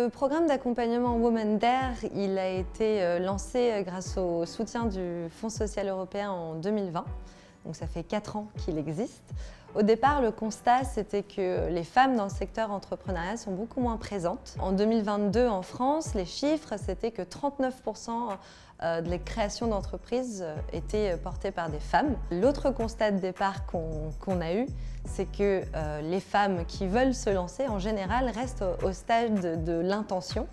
Le programme d'accompagnement Women Dare, il a été lancé grâce au soutien du Fonds social européen en 2020. Donc ça fait 4 ans qu'il existe. Au départ, le constat, c'était que les femmes dans le secteur entrepreneurial sont beaucoup moins présentes. En 2022, en France, les chiffres, c'était que 39% des créations d'entreprises étaient portées par des femmes. L'autre constat de départ qu'on a eu, c'est que les femmes qui veulent se lancer, en général, restent au stade de l'intention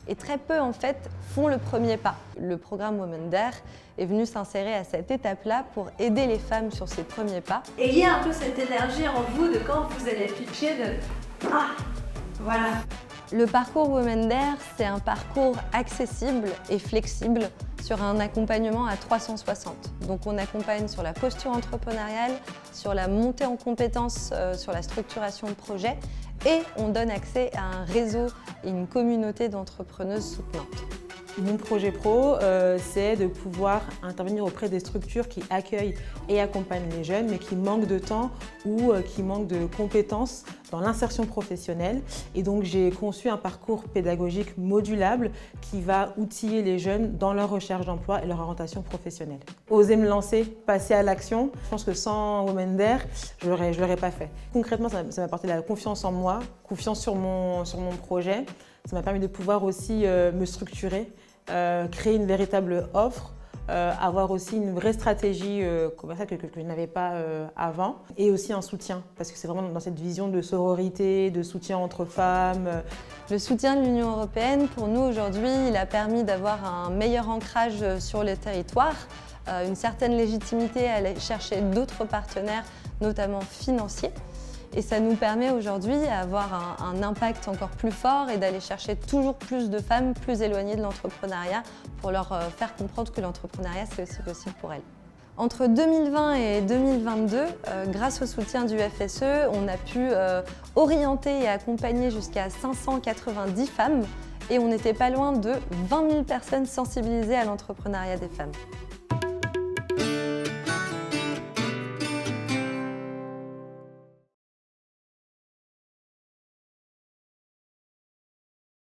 et très peu, en fait, font le premier pas. Le programme Women Dare est venu s'insérer à cette étape-là pour aider les femmes sur ces premiers pas. Et il y a un peu cette énergie en vous de quand vous allez pitcher de « Ah, voilà ». Le parcours Women Dare, c'est un parcours accessible et flexible sur un accompagnement à 360. Donc on accompagne sur la posture entrepreneuriale, sur la montée en compétences, sur la structuration de projet et on donne accès à un réseau et une communauté d'entrepreneuses soutenantes. Mon projet pro, c'est de pouvoir intervenir auprès des structures qui accueillent et accompagnent les jeunes, mais qui manquent de temps ou qui manquent de compétences dans l'insertion professionnelle. Et donc, j'ai conçu un parcours pédagogique modulable qui va outiller les jeunes dans leur recherche d'emploi et leur orientation professionnelle. Oser me lancer, passer à l'action. Je pense que sans Women Dare, je ne l'aurais pas fait. Concrètement, ça m'a apporté la confiance en moi, confiance sur mon projet. Ça m'a permis de pouvoir aussi me structurer, créer une véritable offre, avoir aussi une vraie stratégie commerciale que je n'avais pas avant, et aussi un soutien, parce que c'est vraiment dans cette vision de sororité, de soutien entre femmes. Le soutien de l'Union européenne, pour nous aujourd'hui, il a permis d'avoir un meilleur ancrage sur le territoire, une certaine légitimité à aller chercher d'autres partenaires, notamment financiers. Et ça nous permet aujourd'hui d'avoir un impact encore plus fort et d'aller chercher toujours plus de femmes plus éloignées de l'entrepreneuriat pour leur faire comprendre que l'entrepreneuriat, c'est aussi possible pour elles. Entre 2020 et 2022, grâce au soutien du FSE, on a pu orienter et accompagner jusqu'à 590 femmes et on n'était pas loin de 20 000 personnes sensibilisées à l'entrepreneuriat des femmes.